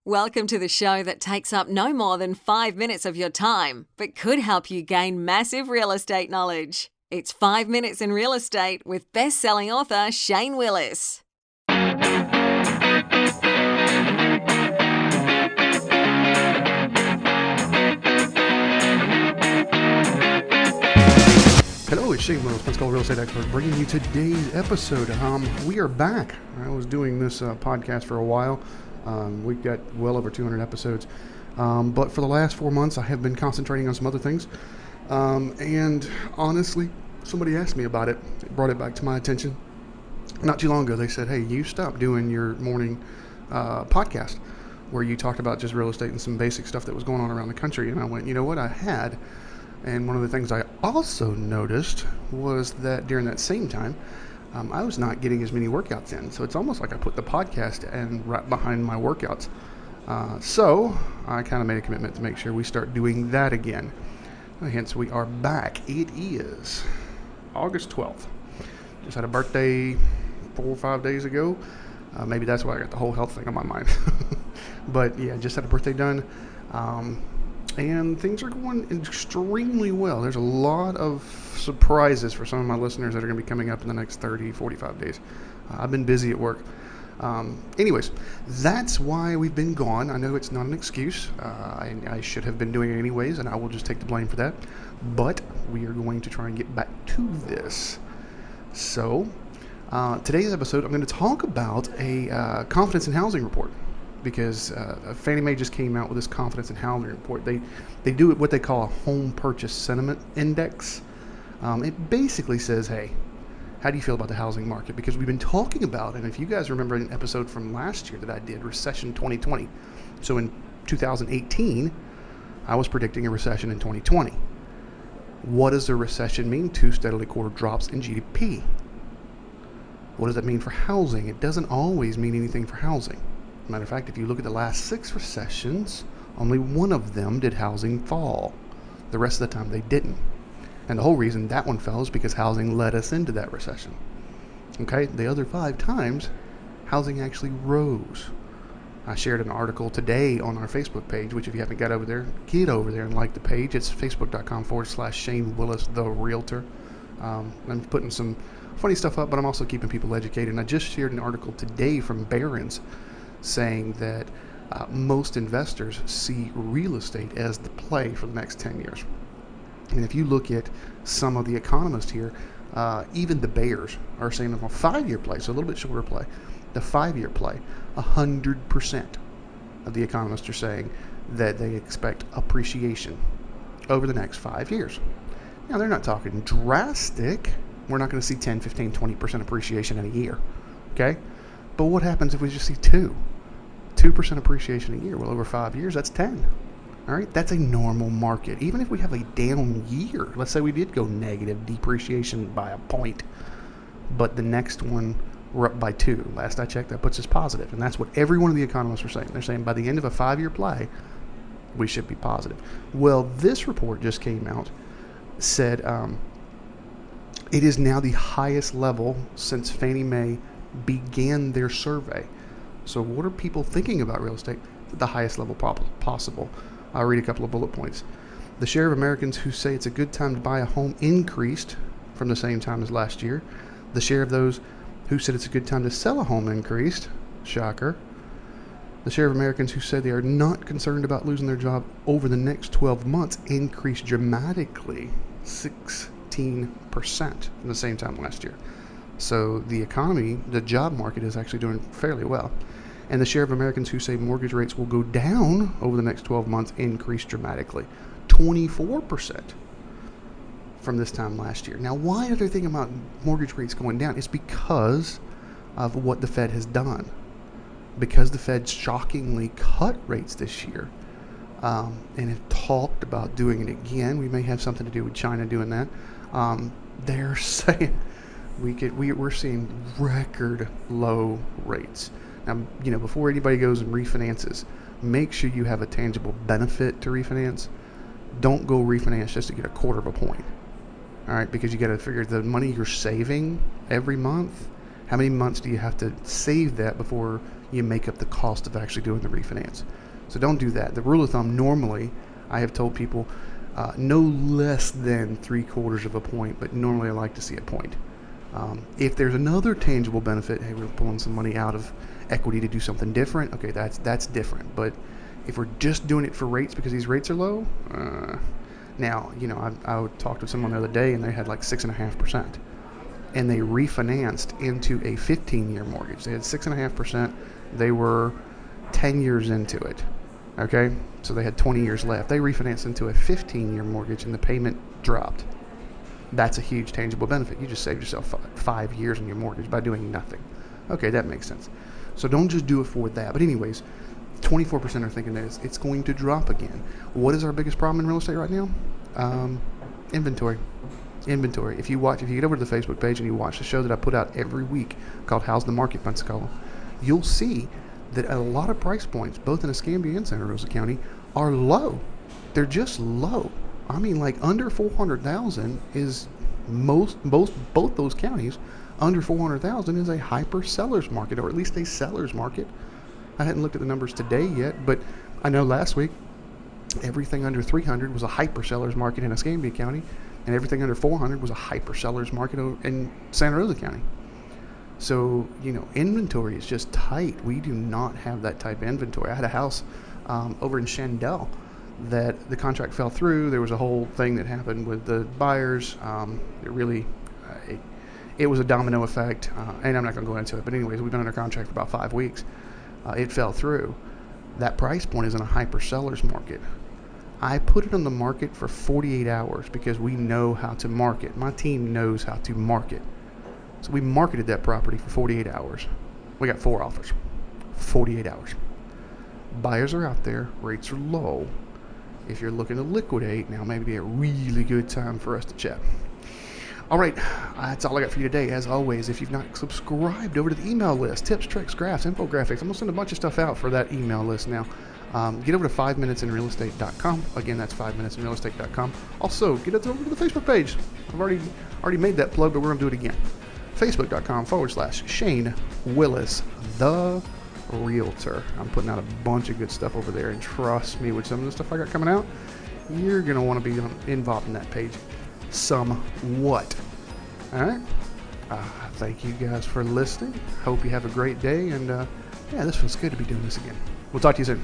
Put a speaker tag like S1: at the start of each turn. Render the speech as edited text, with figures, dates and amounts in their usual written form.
S1: Welcome to the show that takes up no more than 5 minutes of your time, but could help you gain massive real estate knowledge. It's 5 Minutes in Real Estate with best-selling author Shane Willis.
S2: Hello, it's Shane Willis, Pensacola real estate expert, bringing you today's episode. We are back. I was doing this podcast for a while. We've got well over 200 episodes. But for the last 4 months, I have been concentrating on some other things. And honestly, somebody asked me about it. It brought it back to my attention. Not too long ago, they said, hey, you stopped doing your morning podcast where you talked about just real estate and some basic stuff that was going on around the country. And I went, you know what, I had. And one of the things I also noticed was that during that same time, I was not getting as many workouts in. So it's almost like I put the podcast and right behind my workouts. So I kind of made a commitment to make sure we start doing that again. Hence, we are back. It is August 12th. Just had a birthday 4 or 5 days ago. Maybe that's why I got the whole health thing on my mind. But yeah, just had a birthday done. And things are going extremely well. There's a lot of surprises for some of my listeners that are going to be coming up in the next 30, 45 days. I've been busy at work. Anyways, that's why we've been gone. I know it's not an excuse. I should have been doing it anyways, and I will just take the blame for that. But we are going to try and get back to this. So, today's episode, I'm going to talk about a confidence in housing report. Because Fannie Mae just came out with this confidence in housing report. They do what they call a home purchase sentiment index. It basically says, hey, how do you feel about the housing market? Because we've been talking about, and if you guys remember an episode from last year that I did, Recession 2020. So in 2018, I was predicting a recession in 2020. What does a recession mean? 2 steadily quarter drops in GDP. What does that mean for housing? It doesn't always mean anything for housing. Matter of fact, if you look at the last 6 recessions, only one of them did housing fall. The rest of the time they didn't. And the whole reason that one fell is because housing led us into that recession. Okay, the other 5 times, housing actually rose. I shared an article today on our Facebook page, which if you haven't got over there, get over there and like the page. It's facebook.com/Shane Willis, the realtor. I'm putting some funny stuff up, but I'm also keeping people educated. And I just shared an article today from Barron's saying that most investors see real estate as the play for the next 10 years. And if you look at some of the economists here, even the Bears are saying a 5-year play, so a little bit shorter play. The 5-year play, 100% of the economists are saying that they expect appreciation over the next 5 years. Now, they're not talking drastic. We're not going to see 10, 15, 20% appreciation in a year, okay? But what happens if we just see 2% appreciation a year? Well, over 5 years, that's 10. All right, that's a normal market. Even if we have a down year, let's say we did go negative depreciation by a point, but the next one we're up by 2. Last I checked, that puts us positive. And that's what every one of the economists are saying. They're saying by the end of a 5-year play, we should be positive. Well, this report just came out, said it is now the highest level since Fannie Mae began their survey. So what are people thinking about real estate at the highest level possible? I'll read a couple of bullet points. The share of Americans who say it's a good time to buy a home increased from the same time as last year. The share of those who said it's a good time to sell a home increased. Shocker. The share of Americans who say they are not concerned about losing their job over the next 12 months increased dramatically, 16% from the same time last year. So the economy, the job market is actually doing fairly well. And the share of Americans who say mortgage rates will go down over the next 12 months increased dramatically, 24% from this time last year. Now, why are they thinking about mortgage rates going down? It's because of what the Fed has done. Because the Fed shockingly cut rates this year and have talked about doing it again. We may have something to do with China doing that. They're saying we're seeing record low rates. Now, before anybody goes and refinances, make sure you have a tangible benefit to refinance. Don't go refinance just to get a quarter of a point. All right, because you got to figure the money you're saving every month, how many months do you have to save that before you make up the cost of actually doing the refinance. So don't do that. The rule of thumb, normally, I have told people no less than 3/4 of a point, but normally I like to see a point. If there's another tangible benefit, hey, we're pulling some money out of equity to do something different, okay, that's different. But if we're just doing it for rates because these rates are low, now, I talked to someone the other day and they had like 6.5%, and they refinanced into a 15-year mortgage. They had 6.5%. They were 10 years into it. Okay, so they had 20 years left. They refinanced into a 15-year mortgage and the payment dropped. That's a huge tangible benefit. You just saved yourself 5 years on your mortgage by doing nothing. Okay, that makes sense. So don't just do it for that. But anyways, 24% are thinking that it's going to drop again. What is our biggest problem in real estate right now? Inventory. If you get over to the Facebook page and you watch the show that I put out every week called How's the Market, Pensacola, you'll see that a lot of price points, both in Escambia and Santa Rosa County, are low. They're just low. I mean, like under 400,000 is both those counties. Under 400,000 is a hyper seller's market, or at least a seller's market. I hadn't looked at the numbers today yet, but I know last week everything under 300 was a hyper seller's market in Escambia County, and everything under 400 was a hyper seller's market in Santa Rosa County. So, inventory is just tight. We do not have that type of inventory. I had a house over in Shandell that the contract fell through. There was a whole thing that happened with the buyers. It was a domino effect, and I'm not going to go into it. But anyways, we've been under contract for about 5 weeks. It fell through. That price point is in a hyper seller's market. I put it on the market for 48 hours because we know how to market. My team knows how to market. So we marketed that property for 48 hours. We got 4 offers. 48 hours. Buyers are out there. Rates are low. If you're looking to liquidate, now may be a really good time for us to chat. All right, that's all I got for you today. As always, if you've not subscribed over to the email list, tips, tricks, graphs, infographics, I'm going to send a bunch of stuff out for that email list now. Get over to 5minutesinrealestate.com. Again, that's 5minutesinrealestate.com. Also, get over to the Facebook page. I've already made that plug, but we're going to do it again. Facebook.com/Shane Willis, the Realtor. I'm putting out a bunch of good stuff over there, and trust me, with some of the stuff I got coming out, you're going to want to be involved in that page somewhat. All right. Thank you guys for listening. Hope you have a great day, and this feels good to be doing this again. We'll talk to you soon.